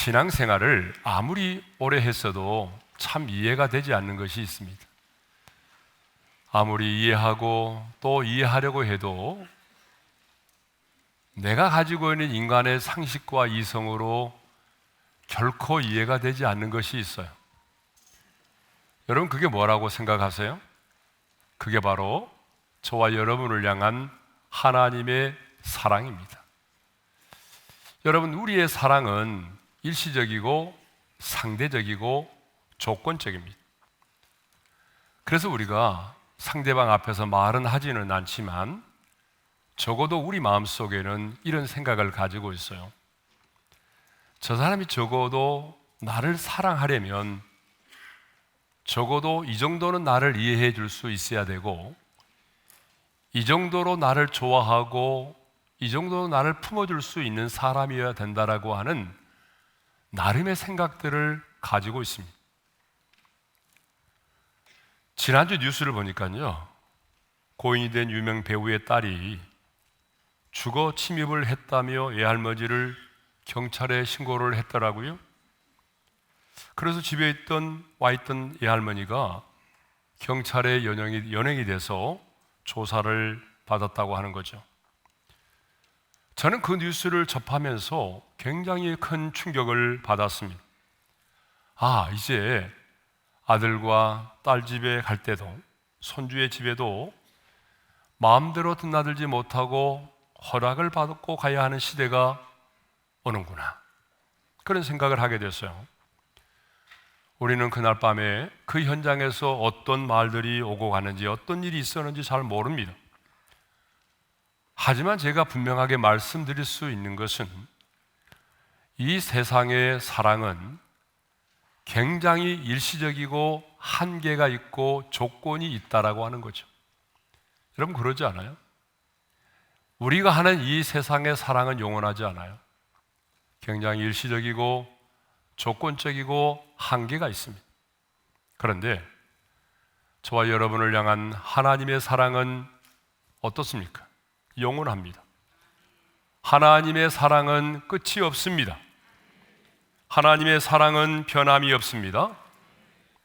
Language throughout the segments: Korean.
신앙생활을 아무리 오래 했어도 참 이해가 되지 않는 것이 있습니다. 아무리 이해하고 또 이해하려고 해도 내가 가지고 있는 인간의 상식과 이성으로 결코 이해가 되지 않는 것이 있어요. 여러분, 그게 뭐라고 생각하세요? 그게 바로 저와 여러분을 향한 하나님의 사랑입니다. 여러분, 우리의 사랑은 일시적이고 상대적이고 조건적입니다. 그래서 우리가 상대방 앞에서 말은 하지는 않지만 적어도 우리 마음속에는 이런 생각을 가지고 있어요. 저 사람이 적어도 나를 사랑하려면 적어도 이 정도는 나를 이해해 줄 수 있어야 되고, 이 정도로 나를 좋아하고 이 정도로 나를 품어줄 수 있는 사람이어야 된다라고 하는 나름의 생각들을 가지고 있습니다. 지난주 뉴스를 보니까요, 고인이 된 유명 배우의 딸이 주거 침입을 했다며 외할머니를 경찰에 신고를 했더라고요. 그래서 집에 와 있던 외할머니가 경찰에 연행이 돼서 조사를 받았다고 하는 거죠. 저는 그 뉴스를 접하면서 굉장히 큰 충격을 받았습니다. 이제 아들과 딸 집에 갈 때도, 손주의 집에도 마음대로 드나들지 못하고 허락을 받고 가야 하는 시대가 오는구나, 그런 생각을 하게 됐어요. 우리는 그날 밤에 그 현장에서 어떤 말들이 오고 가는지, 어떤 일이 있었는지 잘 모릅니다. 하지만 제가 분명하게 말씀드릴 수 있는 것은 이 세상의 사랑은 굉장히 일시적이고 한계가 있고 조건이 있다라고 하는 거죠. 여러분, 그러지 않아요? 우리가 하는 이 세상의 사랑은 영원하지 않아요. 굉장히 일시적이고 조건적이고 한계가 있습니다. 그런데 저와 여러분을 향한 하나님의 사랑은 어떻습니까? 영원합니다. 하나님의 사랑은 끝이 없습니다. 하나님의 사랑은 변함이 없습니다.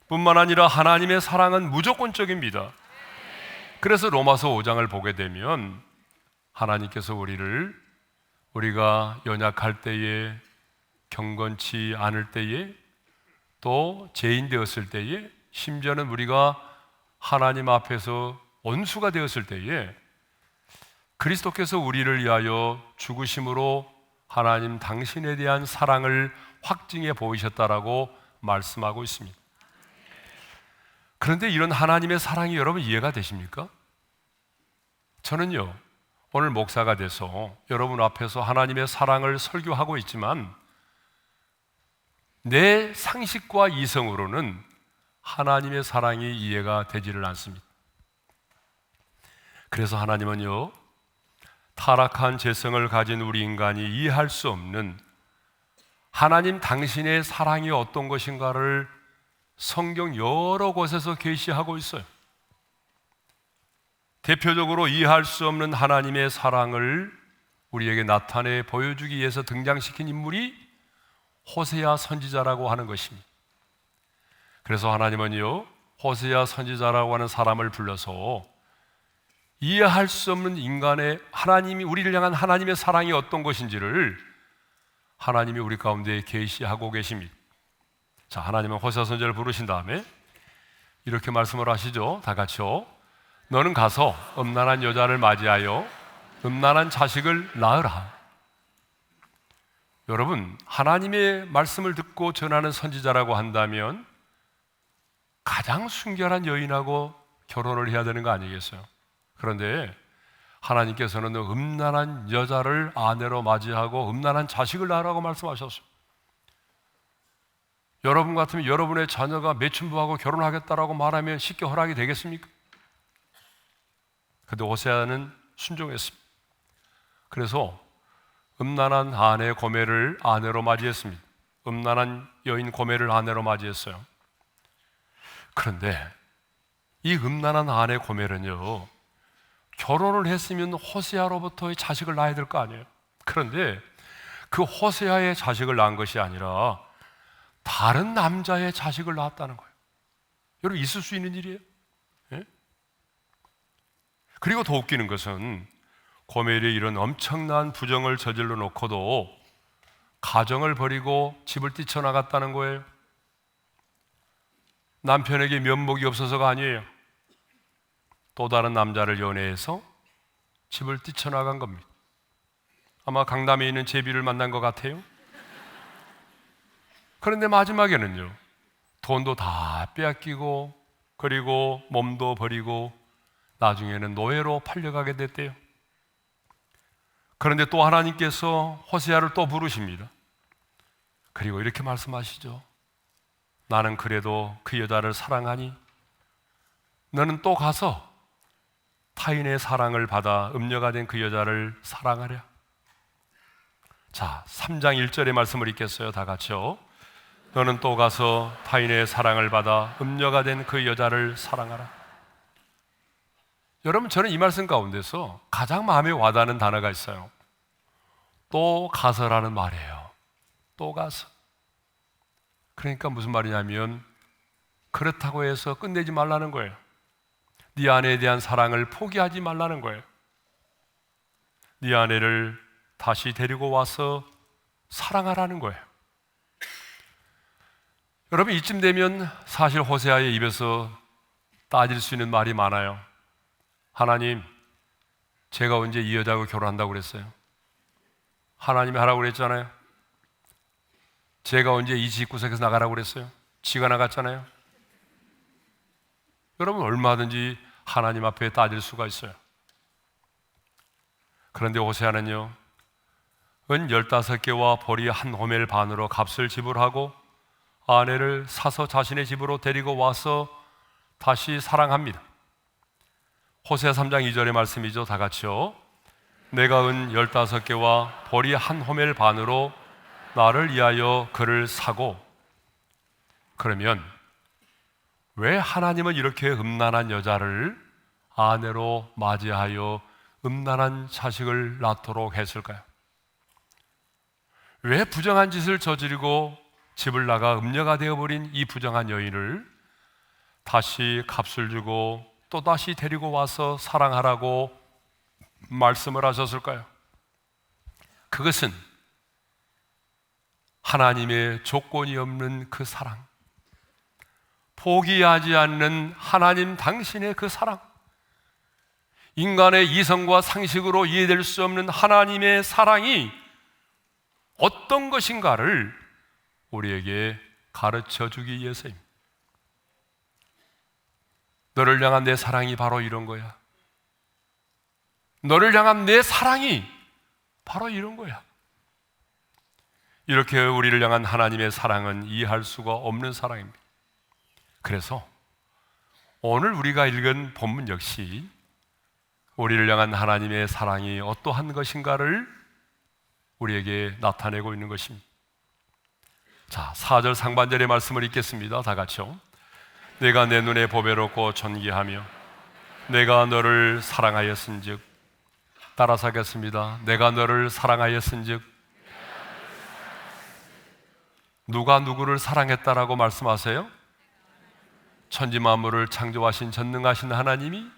뿐만 아니라 하나님의 사랑은 무조건적입니다. 그래서 로마서 5장을 보게 되면 하나님께서 우리가 연약할 때에, 경건치 않을 때에, 또 죄인 되었을 때에, 심지어는 우리가 하나님 앞에서 원수가 되었을 때에 그리스도께서 우리를 위하여 죽으심으로 하나님 당신에 대한 사랑을 확증해 보이셨다라고 말씀하고 있습니다. 그런데 이런 하나님의 사랑이 여러분 이해가 되십니까? 저는요, 오늘 목사가 돼서 여러분 앞에서 하나님의 사랑을 설교하고 있지만 내 상식과 이성으로는 하나님의 사랑이 이해가 되지를 않습니다. 그래서 하나님은요, 타락한 죄성을 가진 우리 인간이 이해할 수 없는 하나님 당신의 사랑이 어떤 것인가를 성경 여러 곳에서 계시하고 있어요. 대표적으로 이해할 수 없는 하나님의 사랑을 우리에게 나타내 보여주기 위해서 등장시킨 인물이 호세아 선지자라고 하는 것입니다. 그래서 하나님은요, 호세아 선지자라고 하는 사람을 불러서 이해할 수 없는 인간의 하나님이 우리를 향한 하나님의 사랑이 어떤 것인지를 하나님이 우리 가운데 계시하고 계십니다. 자, 하나님은 호세아 선지자를 부르신 다음에 이렇게 말씀을 하시죠. 다 같이요. 너는 가서 음란한 여자를 맞이하여 음란한 자식을 낳으라. 여러분, 하나님의 말씀을 듣고 전하는 선지자라고 한다면 가장 순결한 여인하고 결혼을 해야 되는 거 아니겠어요? 그런데 하나님께서는 음란한 여자를 아내로 맞이하고 음란한 자식을 낳으라고 말씀하셨어요. 여러분 같으면 여러분의 자녀가 매춘부하고 결혼하겠다라고 말하면 쉽게 허락이 되겠습니까? 그런데 호세아는 순종했습니다. 그래서 음란한 아내 고멜을 아내로 맞이했습니다. 음란한 여인 고멜을 아내로 맞이했어요. 그런데 이 음란한 아내 고멜은요, 결혼을 했으면 호세아로부터의 자식을 낳아야 될 거 아니에요. 그런데 그 호세아의 자식을 낳은 것이 아니라 다른 남자의 자식을 낳았다는 거예요. 여러분, 있을 수 있는 일이에요. 예? 그리고 더 웃기는 것은 고멜이 이런 엄청난 부정을 저질러 놓고도 가정을 버리고 집을 뛰쳐나갔다는 거예요. 남편에게 면목이 없어서가 아니에요. 또 다른 남자를 연애해서 집을 뛰쳐나간 겁니다. 아마 강남에 있는 제비를 만난 것 같아요. 그런데 마지막에는요, 돈도 다 빼앗기고 그리고 몸도 버리고 나중에는 노예로 팔려가게 됐대요. 그런데 또 하나님께서 호세아를 또 부르십니다. 그리고 이렇게 말씀하시죠. 나는 그래도 그 여자를 사랑하니 너는 또 가서 타인의 사랑을 받아 음녀가 된 그 여자를 사랑하랴. 자, 3장 1절의 말씀을 읽겠어요. 다 같이요. 너는 또 가서 타인의 사랑을 받아 음녀가 된 그 여자를 사랑하라. 여러분, 저는 이 말씀 가운데서 가장 마음에 와닿는 단어가 있어요. 또 가서라는 말이에요. 또 가서. 그러니까 무슨 말이냐면 그렇다고 해서 끝내지 말라는 거예요. 네 아내에 대한 사랑을 포기하지 말라는 거예요. 네 아내를 다시 데리고 와서 사랑하라는 거예요. 여러분, 이쯤 되면 사실 호세아의 입에서 따질 수 있는 말이 많아요. 하나님, 제가 언제 이 여자하고 결혼한다고 그랬어요? 하나님이 하라고 그랬잖아요. 제가 언제 이 집구석에서 나가라고 그랬어요? 지가 나갔잖아요. 여러분, 얼마든지 하나님 앞에 따질 수가 있어요. 그런데 호세아는요, 은 15개와 보리 한 호멜 반으로 값을 지불하고 아내를 사서 자신의 집으로 데리고 와서 다시 사랑합니다. 호세아 3장 2절의 말씀이죠. 다 같이요. 내가 은 15개와 보리 한 호멜 반으로 나를 위하여 그를 사고. 그러면 왜 하나님은 이렇게 음란한 여자를 아내로 맞이하여 음란한 자식을 낳도록 했을까요? 왜 부정한 짓을 저지르고 집을 나가 음녀가 되어버린 이 부정한 여인을 다시 값을 주고 또다시 데리고 와서 사랑하라고 말씀을 하셨을까요? 그것은 하나님의 조건이 없는 그 사랑, 포기하지 않는 하나님 당신의 그 사랑, 인간의 이성과 상식으로 이해될 수 없는 하나님의 사랑이 어떤 것인가를 우리에게 가르쳐 주기 위해서입니다. 너를 향한 내 사랑이 바로 이런 거야. 너를 향한 내 사랑이 바로 이런 거야. 이렇게 우리를 향한 하나님의 사랑은 이해할 수가 없는 사랑입니다. 그래서 오늘 우리가 읽은 본문 역시 우리를 향한 하나님의 사랑이 어떠한 것인가를 우리에게 나타내고 있는 것입니다. 자, 4절 상반절의 말씀을 읽겠습니다. 다 같이요. 내가 내 눈에 보배롭고 존귀하며 내가 너를 사랑하였은즉, 따라서 하겠습니다. 내가 너를 사랑하였은즉. 누가 누구를 사랑했다라고 말씀하세요? 천지 만물을 창조하신 전능하신 하나님이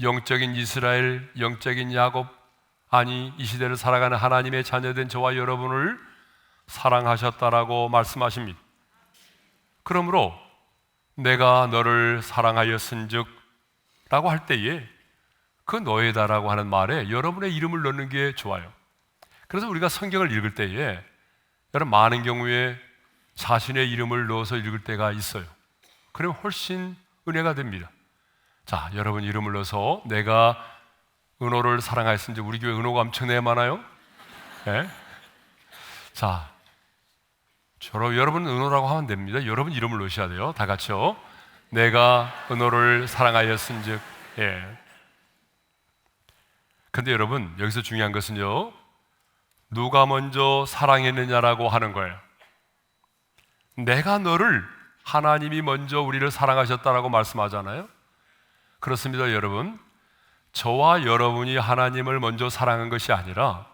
영적인 이스라엘, 영적인 야곱, 아니 이 시대를 살아가는 하나님의 자녀된 저와 여러분을 사랑하셨다라고 말씀하십니다. 그러므로 내가 너를 사랑하였은즉 라고 할 때에 그 너희다라고 하는 말에 여러분의 이름을 넣는 게 좋아요. 그래서 우리가 성경을 읽을 때에 여러분, 많은 경우에 자신의 이름을 넣어서 읽을 때가 있어요. 그러면 훨씬 은혜가 됩니다. 자, 여러분 이름을 넣어서 내가 은호를 사랑하였은지. 우리 교회 은호가 엄청나게 많아요. 네? 자, 여러분 은호라고 하면 됩니다. 여러분 이름을 넣으셔야 돼요. 다 같이요. 내가 은호를 사랑하였은즉. 예. 근데 여러분, 여기서 중요한 것은요, 누가 먼저 사랑했느냐라고 하는 거예요. 내가 너를, 하나님이 먼저 우리를 사랑하셨다라고 말씀하잖아요. 그렇습니다, 여러분. 저와 여러분이 하나님을 먼저 사랑한 것이 아니라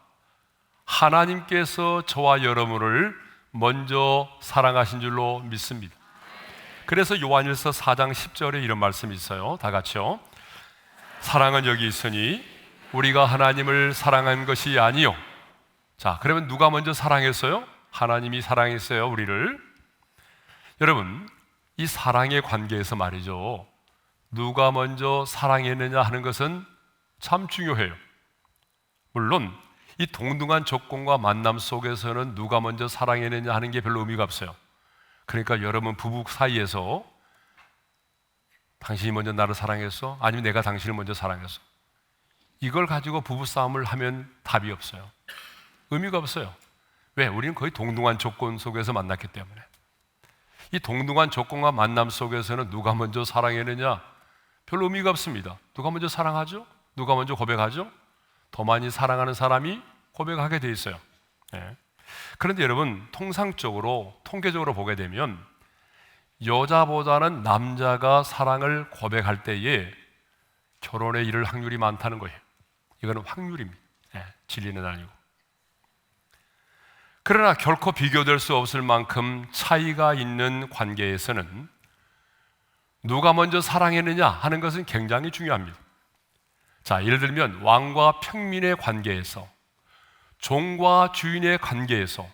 하나님께서 저와 여러분을 먼저 사랑하신 줄로 믿습니다. 그래서 요한일서 4장 10절에 이런 말씀이 있어요. 다 같이요. 사랑은 여기 있으니 우리가 하나님을 사랑한 것이 아니요. 자, 그러면 누가 먼저 사랑했어요? 하나님이 사랑했어요, 우리를. 여러분, 이 사랑의 관계에서 말이죠, 누가 먼저 사랑했느냐 하는 것은 참 중요해요. 물론 이 동등한 조건과 만남 속에서는 누가 먼저 사랑했느냐 하는 게 별로 의미가 없어요. 그러니까 여러분 부부 사이에서 당신이 먼저 나를 사랑했어? 아니면 내가 당신을 먼저 사랑했어? 이걸 가지고 부부싸움을 하면 답이 없어요. 의미가 없어요. 왜? 우리는 거의 동등한 조건 속에서 만났기 때문에. 이 동등한 조건과 만남 속에서는 누가 먼저 사랑했느냐? 별로 의미가 없습니다. 누가 먼저 사랑하죠? 누가 먼저 고백하죠? 더 많이 사랑하는 사람이 고백하게 돼 있어요. 네. 그런데 여러분, 통계적으로 보게 되면 여자보다는 남자가 사랑을 고백할 때에 결혼에 이를 확률이 많다는 거예요. 이거는 확률입니다. 네, 진리는 아니고. 그러나 결코 비교될 수 없을 만큼 차이가 있는 관계에서는 누가 먼저 사랑했느냐 하는 것은 굉장히 중요합니다. 자, 예를 들면 왕과 평민의 관계에서, 종과 주인의 관계에서,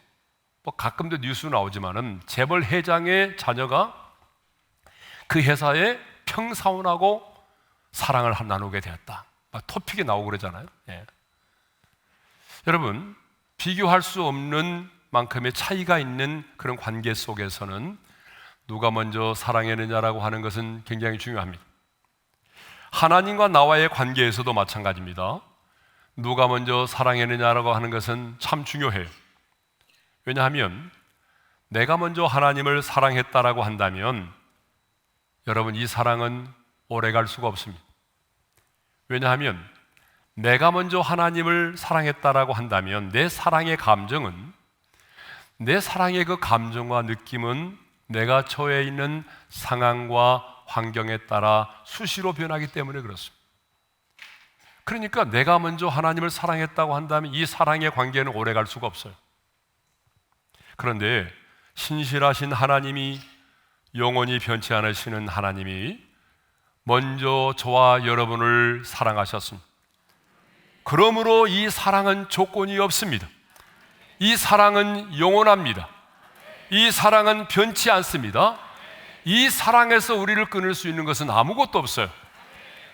뭐 가끔도 뉴스 나오지만은 재벌 회장의 자녀가 그 회사의 평사원하고 사랑을 나누게 되었다. 막 토픽이 나오고 그러잖아요. 예. 여러분, 비교할 수 없는 만큼의 차이가 있는 그런 관계 속에서는 누가 먼저 사랑했느냐라고 하는 것은 굉장히 중요합니다. 하나님과 나와의 관계에서도 마찬가지입니다. 누가 먼저 사랑했느냐라고 하는 것은 참 중요해요. 왜냐하면 내가 먼저 하나님을 사랑했다라고 한다면 여러분, 이 사랑은 오래갈 수가 없습니다. 왜냐하면 내가 먼저 하나님을 사랑했다라고 한다면 내 사랑의 감정은, 내 사랑의 그 감정과 느낌은 내가 처해 있는 상황과 환경에 따라 수시로 변하기 때문에 그렇습니다. 그러니까 내가 먼저 하나님을 사랑했다고 한다면 이 사랑의 관계는 오래갈 수가 없어요. 그런데 신실하신 하나님이, 영원히 변치 않으시는 하나님이 먼저 저와 여러분을 사랑하셨습니다. 그러므로 이 사랑은 조건이 없습니다. 이 사랑은 영원합니다. 이 사랑은 변치 않습니다. 이 사랑에서 우리를 끊을 수 있는 것은 아무것도 없어요.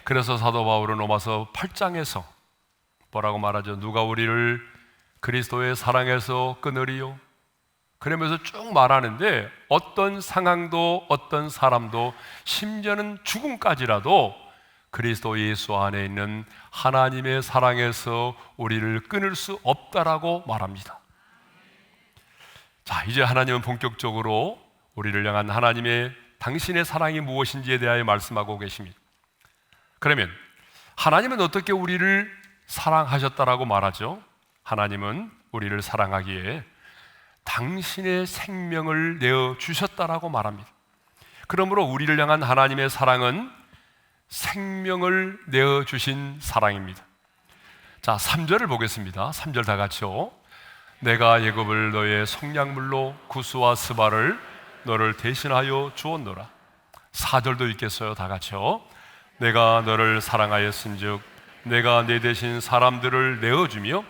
그래서 사도 바울은 로마서 8장에서 뭐라고 말하죠? 누가 우리를 그리스도의 사랑에서 끊으리요? 그러면서 쭉 말하는데 어떤 상황도 어떤 사람도 심지어는 죽음까지라도 그리스도 예수 안에 있는 하나님의 사랑에서 우리를 끊을 수 없다라고 말합니다. 자, 이제 하나님은 본격적으로 우리를 향한 하나님의 당신의 사랑이 무엇인지에 대하여 말씀하고 계십니다. 그러면 하나님은 어떻게 우리를 사랑하셨다라고 말하죠? 하나님은 우리를 사랑하기에 당신의 생명을 내어주셨다라고 말합니다. 그러므로 우리를 향한 하나님의 사랑은 생명을 내어주신 사랑입니다. 자, 3절을 보겠습니다. 3절 다 같이요. 내가 애굽을 너의 속량물로 구스와 스바를 너를 대신하여 주었노라. 4절도 읽겠어요. 다 같이요. 내가 너를 사랑하였은즉 내가 내 대신 사람들을 내어주며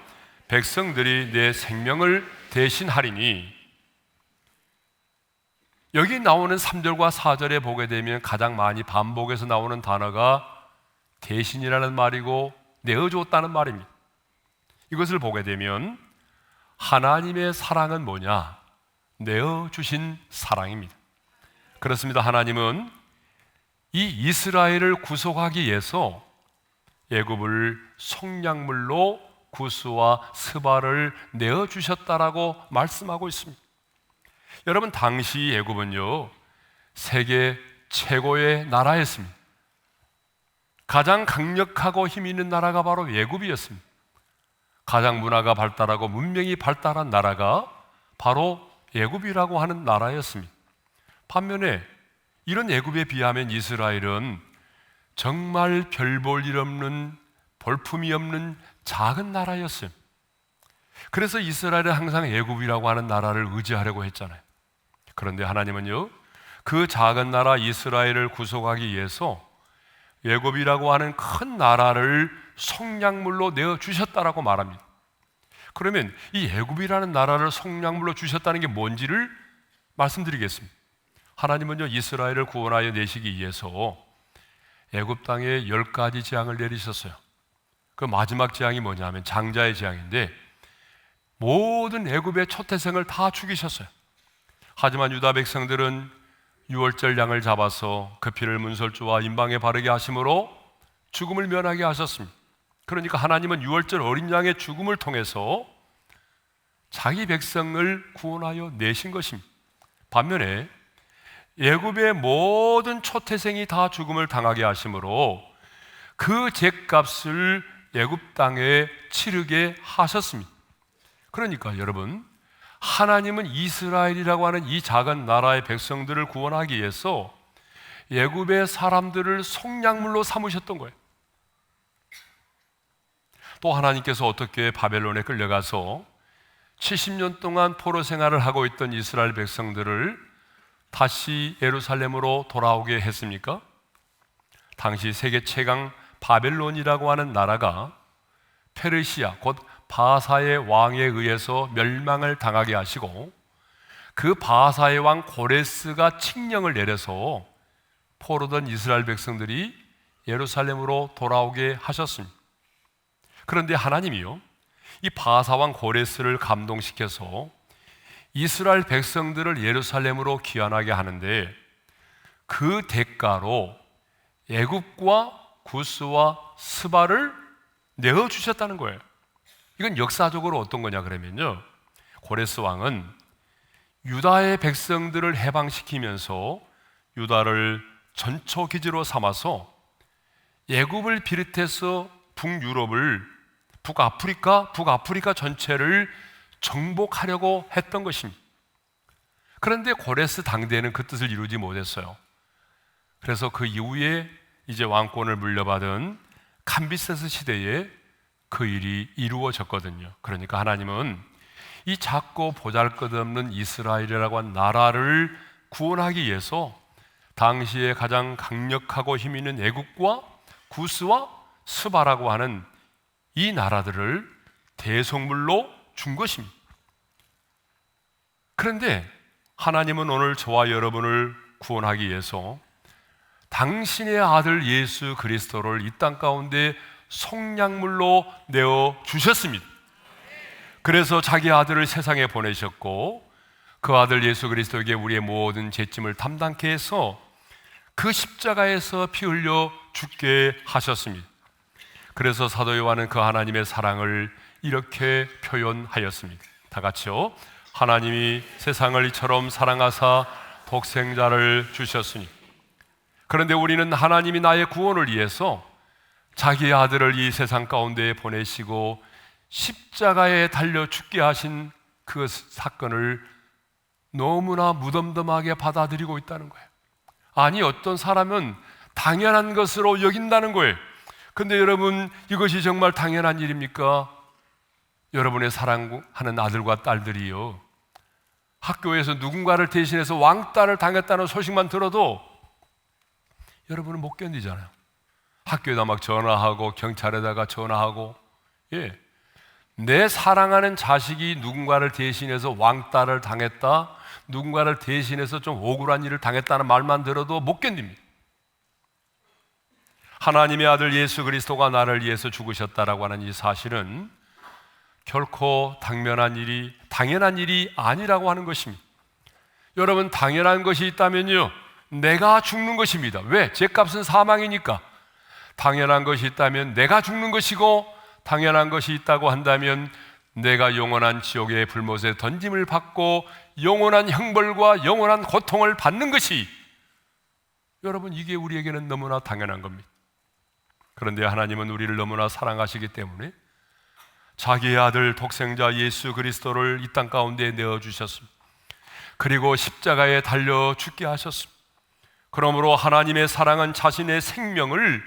백성들이 내 생명을 대신하리니. 여기 나오는 3절과 4절에 보게 되면 가장 많이 반복해서 나오는 단어가 대신이라는 말이고 내어주었다는 말입니다. 이것을 보게 되면 하나님의 사랑은 뭐냐? 내어주신 사랑입니다. 그렇습니다. 하나님은 이 이스라엘을 구속하기 위해서 애굽을 속량물로 구스와 스바를 내어주셨다라고 말씀하고 있습니다. 여러분, 당시 애굽은요 세계 최고의 나라였습니다. 가장 강력하고 힘 있는 나라가 바로 애굽이었습니다. 가장 문화가 발달하고 문명이 발달한 나라가 바로 애굽이라고 하는 나라였습니다. 반면에 이런 애굽에 비하면 이스라엘은 정말 별 볼 일 없는, 볼품이 없는 작은 나라였어요. 그래서 이스라엘은 항상 애굽이라고 하는 나라를 의지하려고 했잖아요. 그런데 하나님은요, 그 작은 나라 이스라엘을 구속하기 위해서 애굽이라고 하는 큰 나라를 속량물로 내어 주셨다라고 말합니다. 그러면 이 애굽이라는 나라를 속량물로 주셨다는 게 뭔지를 말씀드리겠습니다. 하나님은요, 이스라엘을 구원하여 내시기 위해서 애굽 땅에 10가지 재앙을 내리셨어요. 그 마지막 재앙이 뭐냐면 장자의 재앙인데, 모든 애굽의 초태생을 다 죽이셨어요. 하지만 유다 백성들은 유월절 양을 잡아서 그 피를 문설주와 임방에 바르게 하심으로 죽음을 면하게 하셨습니다. 그러니까 하나님은 유월절 어린 양의 죽음을 통해서 자기 백성을 구원하여 내신 것입니다. 반면에 애굽의 모든 초태생이 다 죽음을 당하게 하심으로 그 죗값을 애굽 땅에 치르게 하셨습니다. 그러니까 여러분, 하나님은 이스라엘이라고 하는 이 작은 나라의 백성들을 구원하기 위해서 애굽의 사람들을 속량물로 삼으셨던 거예요. 또 하나님께서 어떻게 바벨론에 끌려가서 70년 동안 포로 생활을 하고 있던 이스라엘 백성들을 다시 예루살렘으로 돌아오게 했습니까? 당시 세계 최강 바벨론이라고 하는 나라가 페르시아, 곧 바사의 왕에 의해서 멸망을 당하게 하시고, 그 바사의 왕 고레스가 칙령을 내려서 포로된 이스라엘 백성들이 예루살렘으로 돌아오게 하셨습니다. 그런데 하나님이요, 이 바사 왕 고레스를 감동시켜서 이스라엘 백성들을 예루살렘으로 귀환하게 하는데, 그 대가로 애굽과 구스와 스바를 내어주셨다는 거예요. 이건 역사적으로 어떤 거냐 그러면요, 고레스 왕은 유다의 백성들을 해방시키면서 유다를 전초기지로 삼아서 애굽을 비롯해서 북유럽을, 북아프리카 전체를 정복하려고 했던 것입니다. 그런데 고레스 당대에는 그 뜻을 이루지 못했어요. 그래서 그 이후에 이제 왕권을 물려받은 캄비세스 시대에 그 일이 이루어졌거든요. 그러니까 하나님은 이 작고 보잘것없는 이스라엘이라고 한 나라를 구원하기 위해서 당시에 가장 강력하고 힘 있는 애국과 구스와 스바라고 하는 이 나라들을 대속물로 준 것입니다. 그런데 하나님은 오늘 저와 여러분을 구원하기 위해서 당신의 아들 예수 그리스도를 이 땅 가운데 속량물로 내어 주셨습니다. 그래서 자기 아들을 세상에 보내셨고, 그 아들 예수 그리스도에게 우리의 모든 죄짐을 담당케 해서 그 십자가에서 피 흘려 죽게 하셨습니다. 그래서 사도 요한은 그 하나님의 사랑을 이렇게 표현하였습니다. 다 같이요. 하나님이 세상을 이처럼 사랑하사 독생자를 주셨으니. 그런데 우리는 하나님이 나의 구원을 위해서 자기의 아들을 이 세상 가운데 보내시고 십자가에 달려 죽게 하신 그 사건을 너무나 무덤덤하게 받아들이고 있다는 거예요. 아니, 어떤 사람은 당연한 것으로 여긴다는 거예요. 근데 여러분, 이것이 정말 당연한 일입니까? 여러분의 사랑하는 아들과 딸들이요, 학교에서 누군가를 대신해서 왕따를 당했다는 소식만 들어도 여러분은 못 견디잖아요. 학교에다 막 전화하고 경찰에다가 전화하고, 내 사랑하는 자식이 누군가를 대신해서 왕따를 당했다, 누군가를 대신해서 좀 억울한 일을 당했다는 말만 들어도 못 견딥니다. 하나님의 아들 예수 그리스도가 나를 위해서 죽으셨다라고 하는 이 사실은 결코 당연한 일이 아니라고 하는 것입니다. 여러분, 당연한 것이 있다면요, 내가 죽는 것입니다. 왜? 죄값은 사망이니까. 당연한 것이 있다면 내가 죽는 것이고, 당연한 것이 있다고 한다면 내가 영원한 지옥의 불못에 던짐을 받고 영원한 형벌과 영원한 고통을 받는 것이, 여러분, 이게 우리에게는 너무나 당연한 겁니다. 그런데 하나님은 우리를 너무나 사랑하시기 때문에 자기의 아들 독생자 예수 그리스도를 이 땅 가운데 내어주셨습니다. 그리고 십자가에 달려 죽게 하셨습니다. 그러므로 하나님의 사랑은 자신의 생명을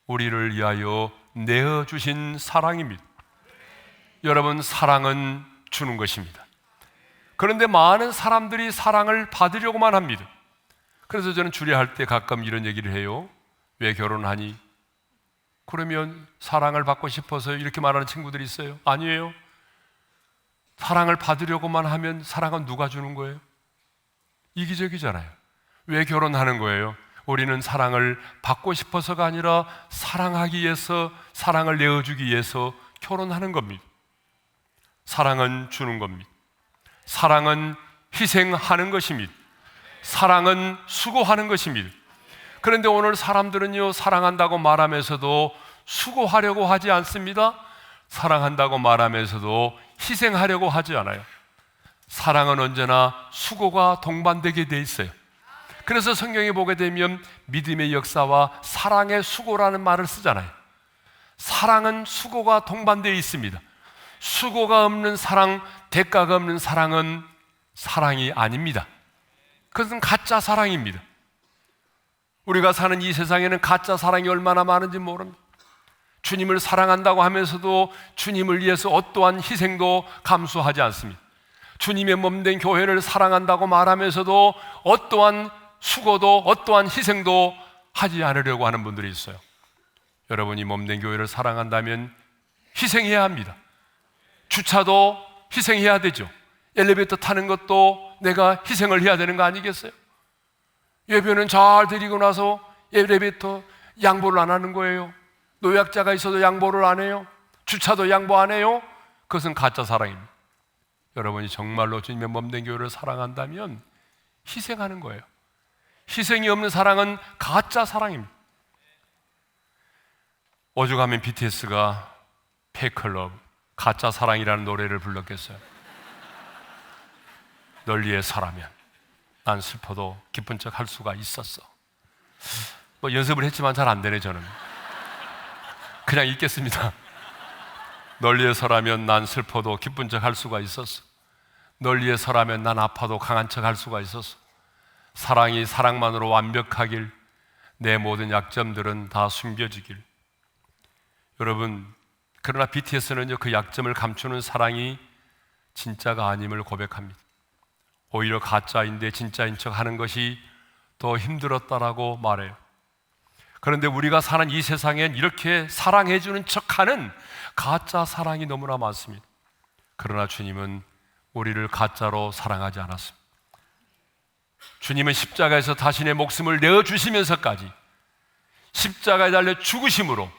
우리를 위하여 내어주신 사랑입니다. 여러분, 사랑은 주는 것입니다. 그런데 많은 사람들이 사랑을 받으려고만 합니다. 그래서 저는 주례할 때 가끔 이런 얘기를 해요. 왜 결혼하니? 그러면 사랑을 받고 싶어서 이렇게 말하는 친구들이 있어요. 아니에요. 사랑을 받으려고만 하면 사랑은 누가 주는 거예요? 이기적이잖아요. 왜 결혼하는 거예요? 우리는 사랑을 받고 싶어서가 아니라 사랑하기 위해서, 사랑을 내어주기 위해서 결혼하는 겁니다. 사랑은 주는 겁니다. 사랑은 희생하는 것입니다. 사랑은 수고하는 것입니다. 그런데 오늘 사람들은요, 사랑한다고 말하면서도 수고하려고 하지 않습니다. 사랑한다고 말하면서도 희생하려고 하지 않아요. 사랑은 언제나 수고가 동반되게 돼 있어요. 그래서 성경에 보게 되면 믿음의 역사와 사랑의 수고라는 말을 쓰잖아요. 사랑은 수고가 동반되어 있습니다. 수고가 없는 사랑, 대가가 없는 사랑은 사랑이 아닙니다. 그것은 가짜 사랑입니다. 우리가 사는 이 세상에는 가짜 사랑이 얼마나 많은지 모릅니다. 주님을 사랑한다고 하면서도 주님을 위해서 어떠한 희생도 감수하지 않습니다. 주님의 몸된 교회를 사랑한다고 말하면서도 어떠한 수고도 어떠한 희생도 하지 않으려고 하는 분들이 있어요. 여러분이 몸된 교회를 사랑한다면 희생해야 합니다. 주차도 희생해야 되죠. 엘리베이터 타는 것도 내가 희생을 해야 되는 거 아니겠어요? 예배는 잘 드리고 나서 엘리베이터 양보를 안 하는 거예요. 노약자가 있어도 양보를 안 해요. 주차도 양보 안 해요. 그것은 가짜 사랑입니다. 여러분이 정말로 주님의 몸된 교회를 사랑한다면 희생하는 거예요. 희생이 없는 사랑은 가짜 사랑입니다. 오죽하면 BTS가 페이크 러브, 가짜 사랑이라는 노래를 불렀겠어요. 널 위해 서라면 난 슬퍼도 기쁜 척 할 수가 있었어. 뭐 연습을 했지만 잘 안 되네. 저는 그냥 읽겠습니다. 널 위해 서라면 난 슬퍼도 기쁜 척 할 수가 있었어. 널 위해 서라면 난 아파도 강한 척 할 수가 있었어. 사랑이 사랑만으로 완벽하길, 내 모든 약점들은 다 숨겨지길. 여러분, 그러나 BTS는요, 그 약점을 감추는 사랑이 진짜가 아님을 고백합니다. 오히려 가짜인데 진짜인 척 하는 것이 더 힘들었다라고 말해요. 그런데 우리가 사는 이 세상엔 이렇게 사랑해주는 척하는 가짜 사랑이 너무나 많습니다. 그러나 주님은 우리를 가짜로 사랑하지 않았습니다. 주님은 십자가에서 자신의 목숨을 내어주시면서까지 십자가에 달려 죽으심으로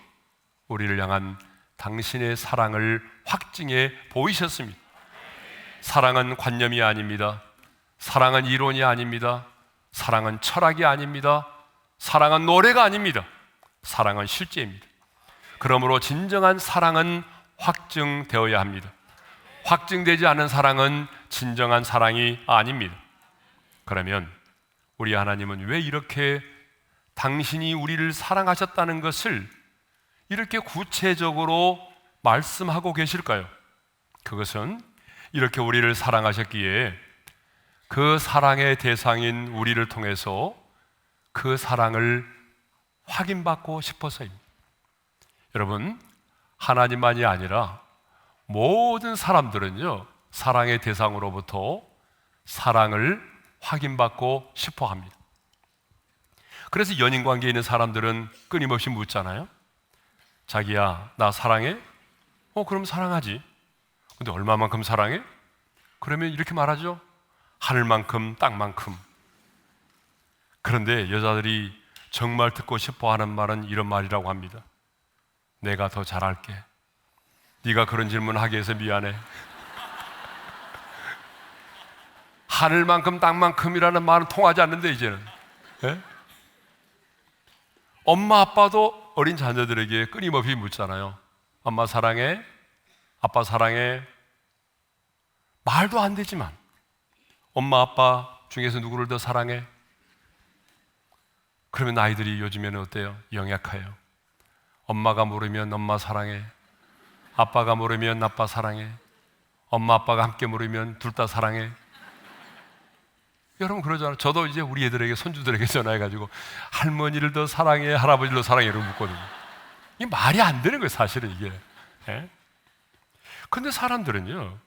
우리를 향한 당신의 사랑을 확증해 보이셨습니다. 사랑은 관념이 아닙니다. 사랑은 이론이 아닙니다. 사랑은 철학이 아닙니다. 사랑은 노래가 아닙니다. 사랑은 실제입니다. 그러므로 진정한 사랑은 확증되어야 합니다. 확증되지 않은 사랑은 진정한 사랑이 아닙니다. 그러면 우리 하나님은 왜 이렇게 당신이 우리를 사랑하셨다는 것을 이렇게 구체적으로 말씀하고 계실까요? 그것은 이렇게 우리를 사랑하셨기에 그 사랑의 대상인 우리를 통해서 그 사랑을 확인받고 싶어서입니다. 여러분, 하나님만이 아니라 모든 사람들은요, 사랑의 대상으로부터 사랑을 확인받고 싶어 합니다. 그래서 연인 관계에 있는 사람들은 끊임없이 묻잖아요. 자기야, 나 사랑해? 그럼 사랑하지. 근데 얼마만큼 사랑해? 그러면 이렇게 말하죠. 하늘만큼, 땅만큼. 그런데 여자들이 정말 듣고 싶어 하는 말은 이런 말이라고 합니다. 내가 더 잘할게. 네가 그런 질문 하게 해서 미안해. 하늘만큼 땅만큼이라는 말은 통하지 않는데 이제는. 예? 엄마 아빠도 어린 자녀들에게 끊임없이 묻잖아요. 엄마 사랑해? 아빠 사랑해? 말도 안 되지만 엄마 아빠 중에서 누구를 더 사랑해? 그러면 아이들이 요즘에는 어때요? 영약해요. 엄마가 물으면 엄마 사랑해. 아빠가 물으면 아빠 사랑해. 엄마 아빠가 함께 물으면 둘 다 사랑해. 여러분 그러잖아요. 저도 이제 우리 애들에게, 손주들에게 전화해가지고 할머니를 더 사랑해, 할아버지를 더 사랑해 이러고 묻거든요. 이게 말이 안 되는 거예요, 사실은 이게. 예? 근데 사람들은요,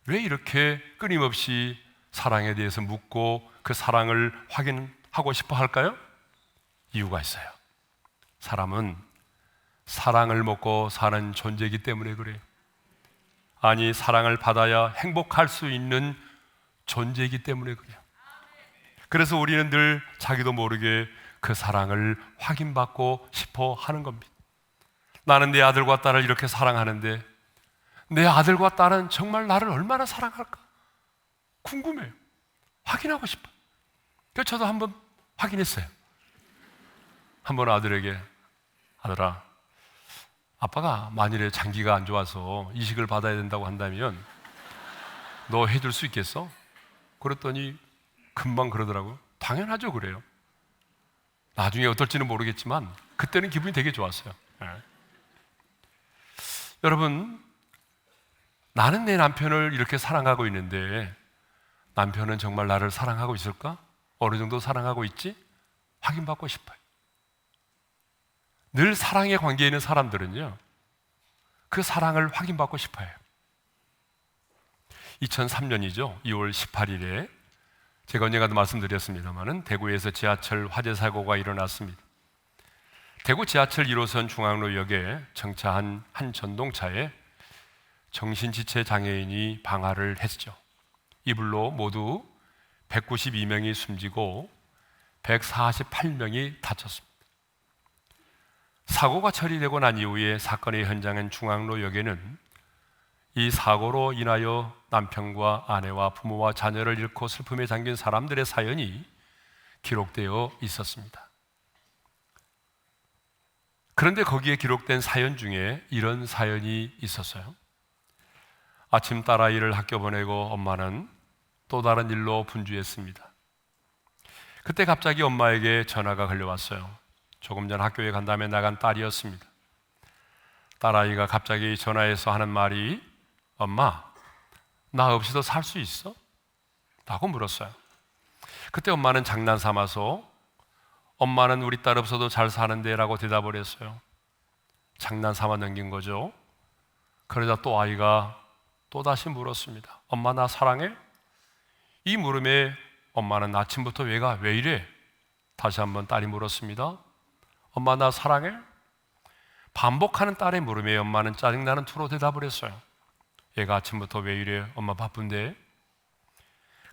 왜 이렇게 끊임없이 사랑에 대해서 묻고 그 사랑을 확인하고 싶어 할까요? 이유가 있어요. 사람은 사랑을 먹고 사는 존재이기 때문에 그래요. 아니, 사랑을 받아야 행복할 수 있는 존재이기 때문에 그래요. 그래서 우리는 늘 자기도 모르게 그 사랑을 확인받고 싶어 하는 겁니다. 나는 내 아들과 딸을 이렇게 사랑하는데 내 아들과 딸은 정말 나를 얼마나 사랑할까? 궁금해요. 확인하고 싶어요. 그래서 저도 한번 확인했어요. 한번 아들에게, 아들아, 아빠가 만일에 장기가 안 좋아서 이식을 받아야 된다고 한다면 너 해줄 수 있겠어? 그랬더니 금방 그러더라고요. 당연하죠, 그래요. 나중에 어떨지는 모르겠지만 그때는 기분이 되게 좋았어요. 네. 여러분, 나는 내 남편을 이렇게 사랑하고 있는데 남편은 정말 나를 사랑하고 있을까? 어느 정도 사랑하고 있지? 확인받고 싶어요. 늘 사랑의 관계에 있는 사람들은요, 그 사랑을 확인받고 싶어요. 2003년이죠. 2월 18일에 제가 언젠가도 말씀드렸습니다마는 대구에서 지하철 화재 사고가 일어났습니다. 대구 지하철 1호선 중앙로역에 정차한 한 전동차에 정신지체 장애인이 방화를 했죠. 이불로 모두 192명이 숨지고 148명이 다쳤습니다. 사고가 처리되고 난 이후에 사건의 현장인 중앙로역에는 이 사고로 인하여 남편과 아내와 부모와 자녀를 잃고 슬픔에 잠긴 사람들의 사연이 기록되어 있었습니다. 그런데 거기에 기록된 사연 중에 이런 사연이 있었어요. 아침 딸아이를 학교 보내고 엄마는 또 다른 일로 분주했습니다. 그때 갑자기 엄마에게 전화가 걸려왔어요. 조금 전 학교에 간다며 나간 딸이었습니다. 딸아이가 갑자기 전화해서 하는 말이 엄마, 나 없이도 살 수 있어? 라고 물었어요. 그때 엄마는 장난 삼아서 엄마는 우리 딸 없어도 잘 사는데 라고 대답을 했어요. 장난 삼아 넘긴 거죠. 그러자 또 아이가 또다시 물었습니다. 엄마 나 사랑해? 이 물음에 엄마는 아침부터 왜 이래? 다시 한번 딸이 물었습니다. 엄마 나 사랑해? 반복하는 딸의 물음에 엄마는 짜증나는 투로 대답을 했어요. 얘가 아침부터 왜 이래? 엄마 바쁜데?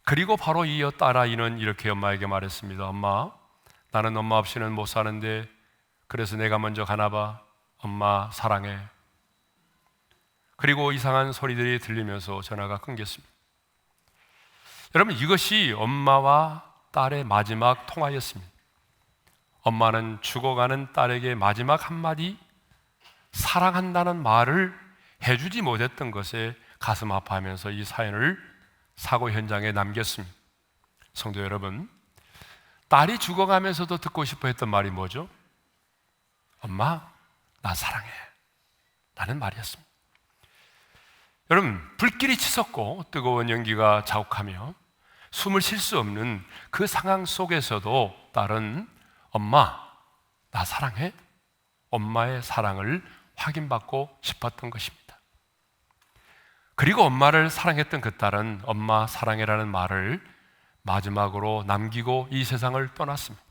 그리고 바로 이어 딸아이는 이렇게 엄마에게 말했습니다. 엄마, 나는 엄마 없이는 못 사는데 그래서 내가 먼저 가나 봐. 엄마 사랑해. 그리고 이상한 소리들이 들리면서 전화가 끊겼습니다. 여러분, 이것이 엄마와 딸의 마지막 통화였습니다. 엄마는 죽어가는 딸에게 마지막 한마디 사랑한다는 말을 해주지 못했던 것에 가슴 아파하면서 이 사연을 사고 현장에 남겼습니다. 성도 여러분, 딸이 죽어가면서도 듣고 싶어 했던 말이 뭐죠? 엄마, 나 사랑해 라는 말이었습니다. 여러분, 불길이 치솟고 뜨거운 연기가 자욱하며 숨을 쉴 수 없는 그 상황 속에서도 딸은 엄마, 나 사랑해? 엄마의 사랑을 확인받고 싶었던 것입니다. 그리고 엄마를 사랑했던 그 딸은 엄마 사랑해라는 말을 마지막으로 남기고 이 세상을 떠났습니다.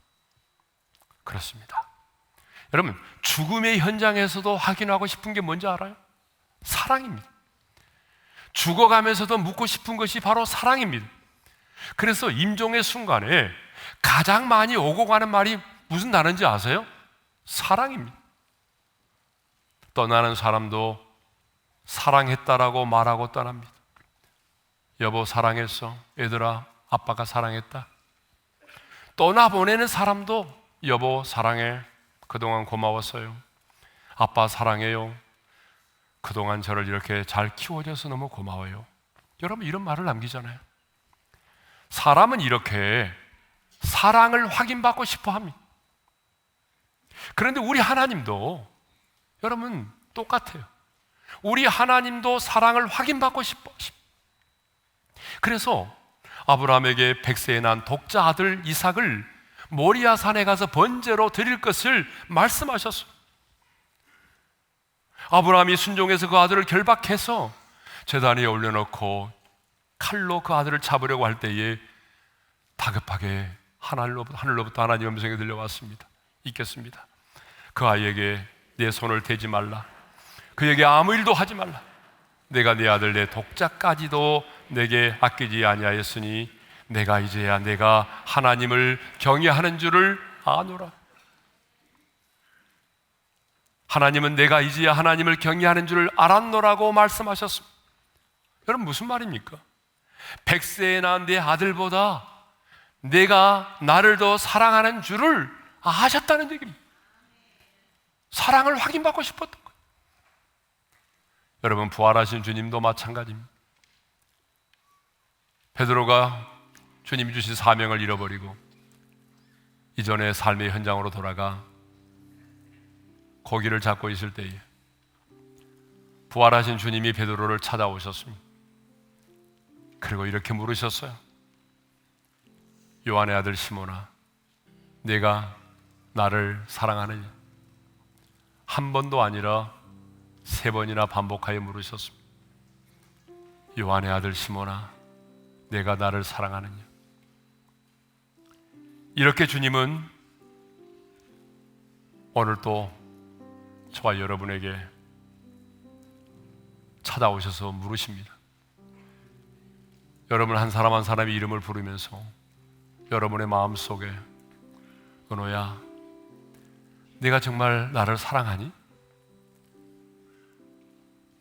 그렇습니다. 여러분, 죽음의 현장에서도 확인하고 싶은 게 뭔지 알아요? 사랑입니다. 죽어가면서도 묻고 싶은 것이 바로 사랑입니다. 그래서 임종의 순간에 가장 많이 오고 가는 말이 무슨 단어인지 아세요? 사랑입니다. 떠나는 사람도 사랑했다라고 말하고 떠납니다. 여보 사랑했어. 얘들아 아빠가 사랑했다. 떠나보내는 사람도 여보 사랑해. 그동안 고마웠어요. 아빠 사랑해요. 그동안 저를 이렇게 잘 키워줘서 너무 고마워요. 여러분 이런 말을 남기잖아요. 사람은 이렇게 사랑을 확인받고 싶어 합니다. 그런데 우리 하나님도 여러분 똑같아요. 우리 하나님도 사랑을 확인받고 싶어. 그래서 아브라함에게 100세에 난 독자 아들 이삭을 모리아 산에 가서 번제로 드릴 것을 말씀하셨어요. 아브라함이 순종해서 그 아들을 결박해서 제단 위에 올려놓고 칼로 그 아들을 잡으려고 할 때에 다급하게 하늘로부터 하나님의 음성이 들려왔습니다. 읽겠습니다. 그 아이에게 내 손을 대지 말라. 그에게 아무 일도 하지 말라. 내가 네 아들 내 독자까지도 내게 아끼지 아니하였으니 내가 이제야 내가 하나님을 경외하는 줄을 아노라. 하나님은 내가 이제야 하나님을 경외하는 줄을 알았노라고 말씀하셨습니다. 여러분, 무슨 말입니까? 100세에 낳은 내 아들보다 내가 나를 더 사랑하는 줄을 아셨다는 얘기입니다. 사랑을 확인받고 싶었던 거예요. 여러분, 부활하신 주님도 마찬가지입니다. 베드로가 주님이 주신 사명을 잃어버리고 이전의 삶의 현장으로 돌아가 고기를 잡고 있을 때에 부활하신 주님이 베드로를 찾아오셨습니다. 그리고 이렇게 물으셨어요. 요한의 아들 시몬아, 네가 나를 사랑하느냐? 한 번도 아니라 3번이나 반복하여 물으셨습니다. 요한의 아들 시몬아, 내가 나를 사랑하느냐? 이렇게 주님은 오늘 또 저와 여러분에게 찾아오셔서 물으십니다. 여러분 한 사람 한 사람의 이름을 부르면서 여러분의 마음속에 은호야, 네가 정말 나를 사랑하니?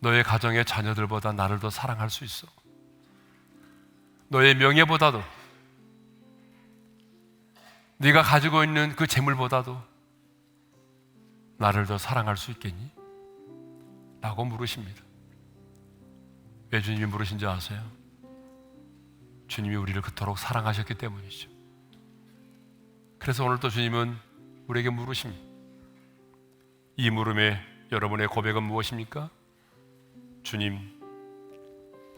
너의 가정의 자녀들보다 나를 더 사랑할 수 있어. 너의 명예보다도, 네가 가지고 있는 그 재물보다도 나를 더 사랑할 수 있겠니? 라고 물으십니다. 왜 주님이 물으신지 아세요? 주님이 우리를 그토록 사랑하셨기 때문이죠. 그래서 오늘 또 주님은 우리에게 물으십니다. 이 물음에 여러분의 고백은 무엇입니까? 주님,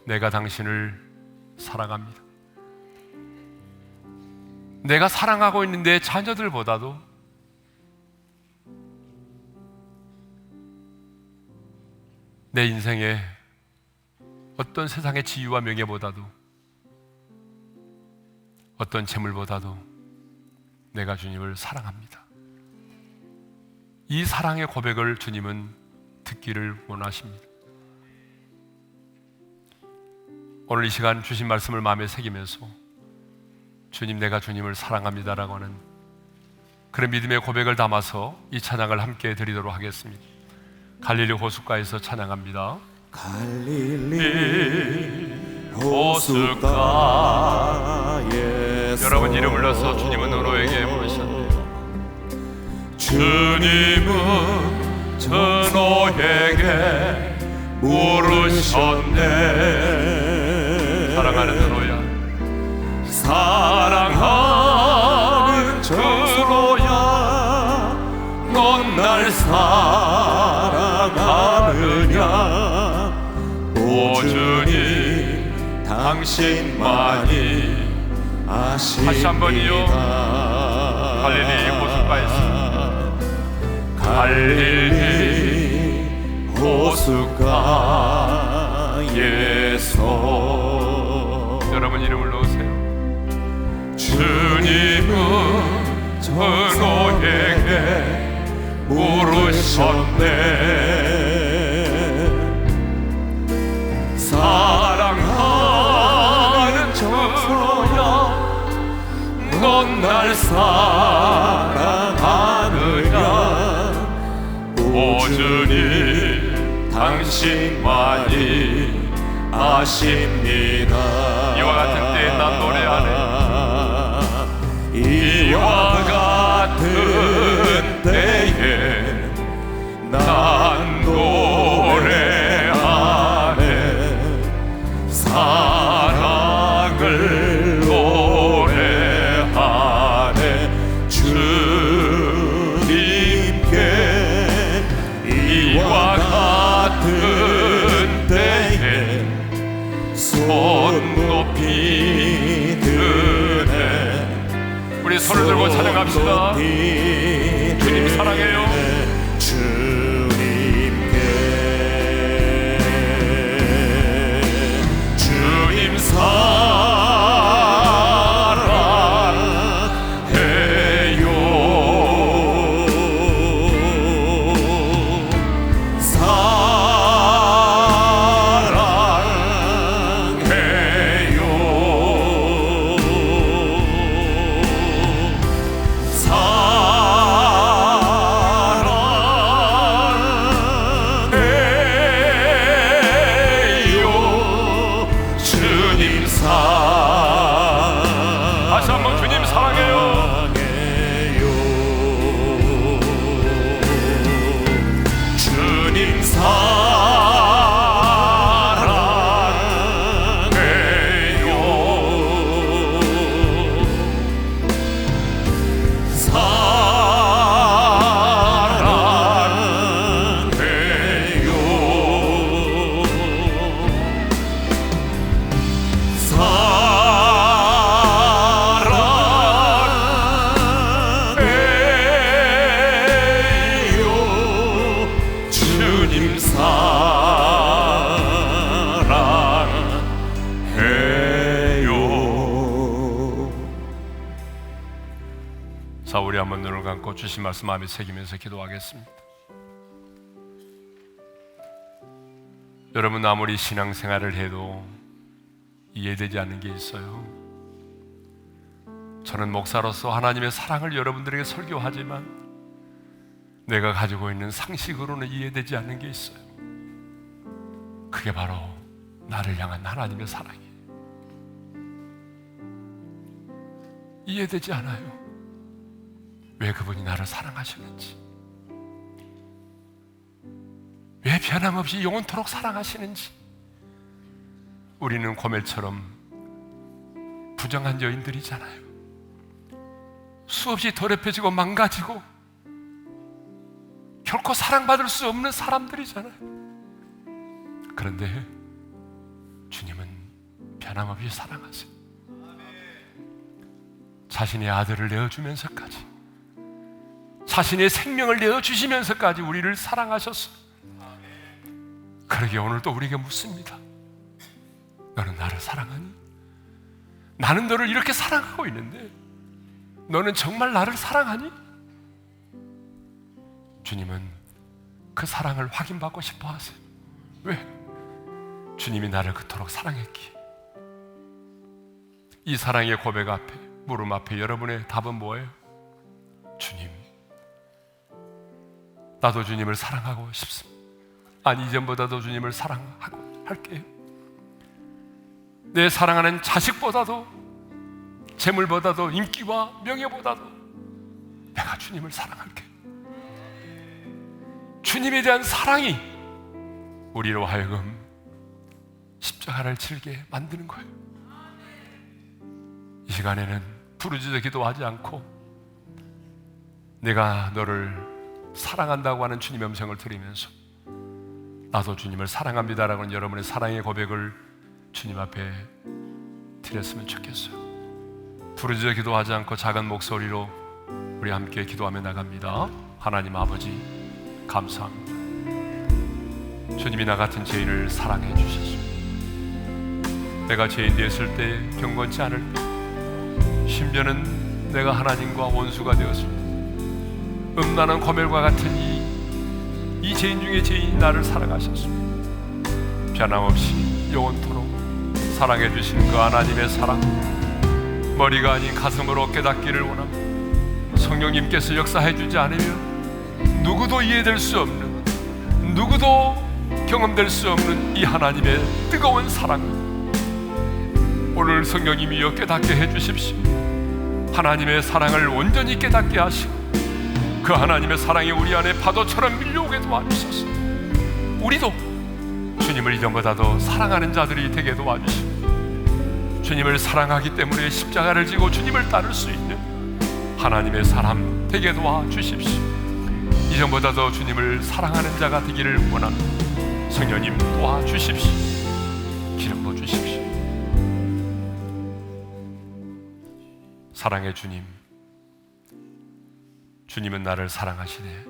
내가 당신을 사랑합니다. 내가 사랑하고 있는 내 자녀들보다도 내 인생에 어떤 세상의 지위와 명예보다도 어떤 재물보다도 내가 주님을 사랑합니다. 이 사랑의 고백을 주님은 듣기를 원하십니다. 오늘 이 시간 주신 말씀을 마음에 새기면서 주님, 내가 주님을 사랑합니다라고 하는 그런 믿음의 고백을 담아서 이 찬양을 함께 드리도록 하겠습니다. 갈릴리 호숫가에서 찬양합니다. 갈릴리 호숫가에서 여러분 이름을 넣어서 주님은 은호에게 물으셨네. 주님은 은호에게 물으셨네. 사랑하는 은호야, 사랑하는 은호야, 넌 날 사랑하느냐? 오 주님, 당신만이 아십니다. 다시 한 번이요. 갈릴리 호숫가에서, 갈릴리 호숫가에서 여러분 이름을 넣으세요. 주님은 은호에게 물으셨네. 사랑하는 은호야, 넌 날 사랑하느냐? 오 주님, 당신만이 아십니다. 이와 같은 때에 난 노래하네. 이와 같은 때에 난 노래하네. 사랑을 노래하네. 주님께 이와 같은 때에 손 높이 드네. 우리 손을 들고 찬양합시다. 주님 사랑해요. 주님께 우리 한번 눈을 감고 주신 말씀 마음에 새기면서 기도하겠습니다. 여러분, 아무리 신앙생활을 해도 이해되지 않는 게 있어요. 저는 목사로서 하나님의 사랑을 여러분들에게 설교하지만 내가 가지고 있는 상식으로는 이해되지 않는 게 있어요. 그게 바로 나를 향한 하나님의 사랑이에요. 이해되지 않아요. 왜 그분이 나를 사랑하시는지, 왜 변함없이 영원토록 사랑하시는지. 우리는 고멜처럼 부정한 여인들이잖아요. 수없이 더럽혀지고 망가지고 결코 사랑받을 수 없는 사람들이잖아요. 그런데 주님은 변함없이 사랑하세요. 자신의 아들을 내어주면서까지, 자신의 생명을 내어주시면서까지 우리를 사랑하셨어요. 그러기에 오늘도 우리에게 묻습니다. 너는 나를 사랑하니? 나는 너를 이렇게 사랑하고 있는데 너는 정말 나를 사랑하니? 주님은 그 사랑을 확인받고 싶어 하세요. 왜? 주님이 나를 그토록 사랑했기에. 이 사랑의 고백 앞에, 물음 앞에 여러분의 답은 뭐예요? 주님, 나도 주님을 사랑하고 싶습니다. 아니, 이전보다도 주님을 사랑하고 할게요. 내 사랑하는 자식보다도, 재물보다도, 인기와 명예보다도 내가 주님을 사랑할게요. 주님에 대한 사랑이 우리로 하여금 십자가를 지게 만드는 거예요. 이 시간에는 부르짖어 기도하지 않고 내가 너를 사랑한다고 하는 주님의 음성을 들으면서 나도 주님을 사랑합니다라고 하는 여러분의 사랑의 고백을 주님 앞에 드렸으면 좋겠어요. 부르짖어 기도하지 않고 작은 목소리로 우리 함께 기도하며 나갑니다. 하나님 아버지, 감사합니다. 주님이 나 같은 죄인을 사랑해 주셨습니다. 내가 죄인 되었을 때, 경건치 않을 때, 심지어는 내가 하나님과 원수가 되었습니다. 음란한 고멜과 같은 이 죄인 중에 죄인이 나를 사랑하셨습니다. 변함없이 영원토록 사랑해 주시는 그 하나님의 사랑, 머리가 아닌 가슴으로 깨닫기를 원합니다. 성령님께서 역사해 주지 않으면 누구도 이해될 수 없는, 누구도 경험될 수 없는 이 하나님의 뜨거운 사랑, 오늘 성령님이여 깨닫게 해주십시오. 하나님의 사랑을 온전히 깨닫게 하시고 그 하나님의 사랑이 우리 안에 파도처럼 밀려오게 도와주셔서 우리도 주님을 이전보다도 사랑하는 자들이 되게 도와주시고 주님을 사랑하기 때문에 십자가를 지고 주님을 따를 수 있는 하나님의 사람 되게 도와주십시오. 이전보다도 주님을 사랑하는 자가 되기를 원합니다. 성령님 도와주십시오. 기름 부어주십시오. 사랑의 주님, 주님은 나를 사랑하시네.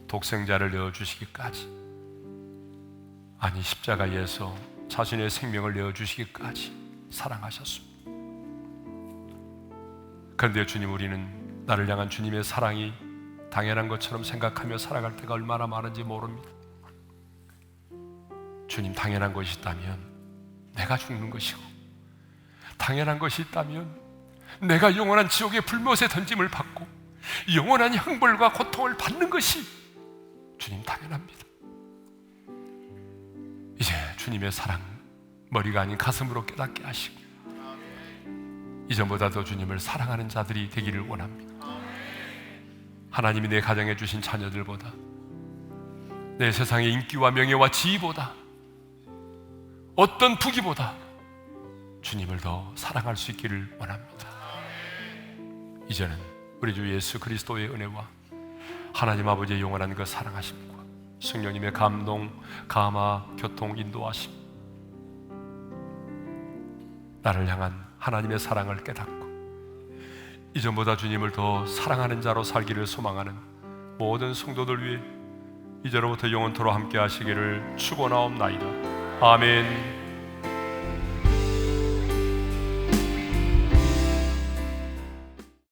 독생자를 내어주시기까지, 아니 십자가에서 자신의 생명을 내어주시기까지 사랑하셨습니다. 그런데 주님, 우리는 나를 향한 주님의 사랑이 당연한 것처럼 생각하며 살아갈 때가 얼마나 많은지 모릅니다. 주님, 당연한 것이 있다면 내가 죽는 것이고, 당연한 것이 있다면 내가 영원한 지옥의 불못에 던짐을 받고 영원한 형벌과 고통을 받는 것이 주님 당연합니다. 이제 주님의 사랑, 머리가 아닌 가슴으로 깨닫게 하시고 이전보다도 주님을 사랑하는 자들이 되기를 원합니다. 하나님이 내 가정에 주신 자녀들보다, 내 세상의 인기와 명예와 지위보다, 어떤 부귀보다 주님을 더 사랑할 수 있기를 원합니다. 이제는 우리 주 예수 그리스도의 은혜와 하나님 아버지의 영원한 그 사랑하심과 성령님의 감동, 감화, 교통, 인도하심, 나를 향한 하나님의 사랑을 깨닫고 이전보다 주님을 더 사랑하는 자로 살기를 소망하는 모든 성도들 위해 이제로부터 영원토록 함께 하시기를 축원하옵나이다. 아멘.